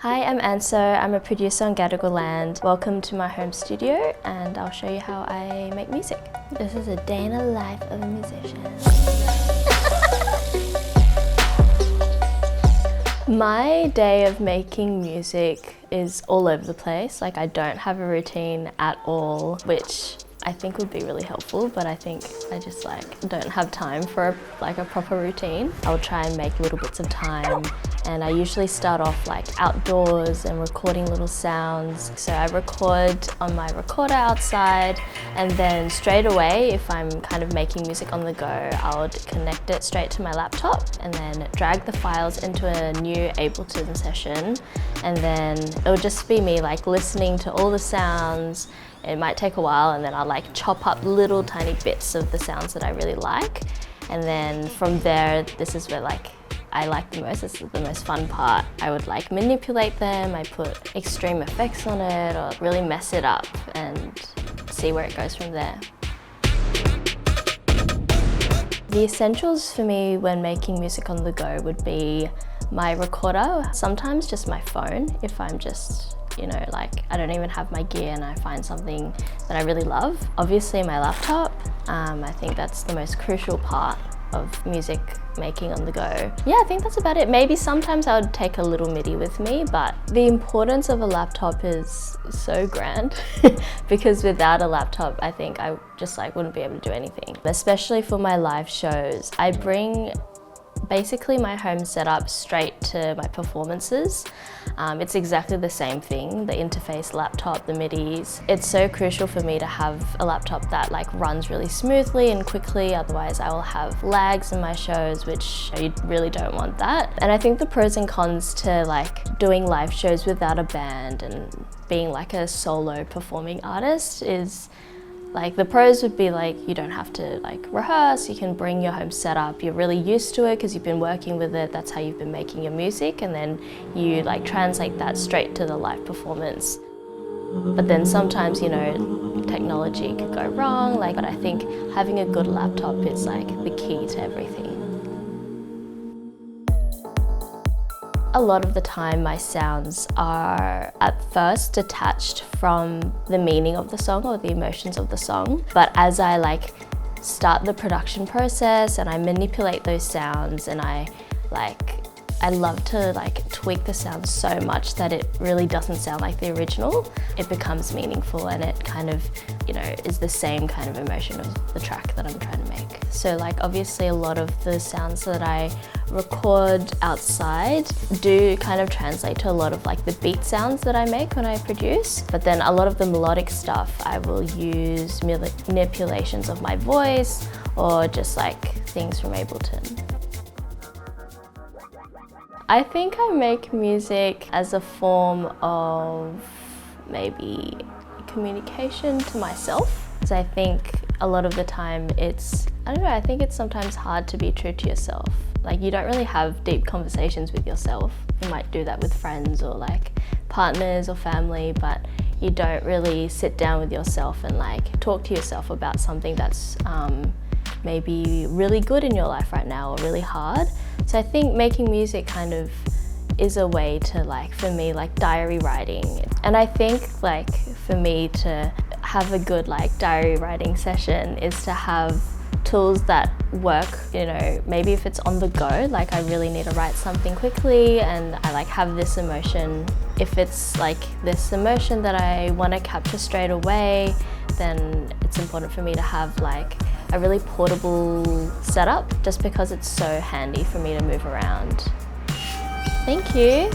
Hi, I'm AnSo. I'm a producer on Gadigal. Welcome to my home studio and I'll show you how I make music. This is a day in the life of a musician. My day of making music is all over the place. Like, I don't have a routine at all, which I think would be really helpful, but I think I just don't have time for a proper routine. I'll try and make little bits of time, and I usually start off outdoors and recording little sounds. So I record on my recorder outside, and then straight away, if I'm kind of making music on the go, I would connect it straight to my laptop and then drag the files into a new Ableton session. And then it would just be me listening to all the sounds. It might take a while, and then I'll chop up little tiny bits of the sounds that I really like. And then from there, this is where I like the most. This is the most fun part. I would manipulate them. I put extreme effects on it or really mess it up and see where it goes from there. The essentials for me when making music on the go would be my recorder, sometimes just my phone if I'm just I don't even have my gear and I find something that I really love. Obviously my laptop, I think that's the most crucial part of music making on the go. Yeah, I think that's about it. Maybe sometimes I would take a little MIDI with me, but the importance of a laptop is so grand because without a laptop, I think I just wouldn't be able to do anything. Especially for my live shows, I bring basically my home setup straight to my performances. It's exactly the same thing, the interface, laptop, the MIDIs. It's so crucial for me to have a laptop that runs really smoothly and quickly, otherwise I will have lags in my shows, which you really don't want that. And I think the pros and cons to doing live shows without a band and being a solo performing artist is the pros would be you don't have to rehearse, you can bring your home setup, you're really used to it because you've been working with it, that's how you've been making your music, and then you translate that straight to the live performance. But then sometimes, technology could go wrong, but I think having a good laptop is the key to everything. A lot of the time my sounds are at first detached from the meaning of the song or the emotions of the song, but as I start the production process and I manipulate those sounds and I love to tweak the sound so much that it really doesn't sound like the original, it becomes meaningful and it kind of, is the same kind of emotion of the track that I'm trying to make. So obviously a lot of the sounds that I record outside do kind of translate to a lot of the beat sounds that I make when I produce, but then a lot of the melodic stuff I will use manipulations of my voice or just things from Ableton. I think I make music as a form of maybe communication to myself. Because I think a lot of the time I think it's sometimes hard to be true to yourself. You don't really have deep conversations with yourself. You might do that with friends or partners or family, but you don't really sit down with yourself and talk to yourself about something that's maybe really good in your life right now or really hard. So I think making music kind of is a way to for me diary writing. And I think for me to have a good diary writing session is to have tools that work, maybe if it's on the go, I really need to write something quickly and I have this emotion. If it's this emotion that I want to capture straight away, then it's important for me to have a really portable setup just because it's so handy for me to move around. Thank you.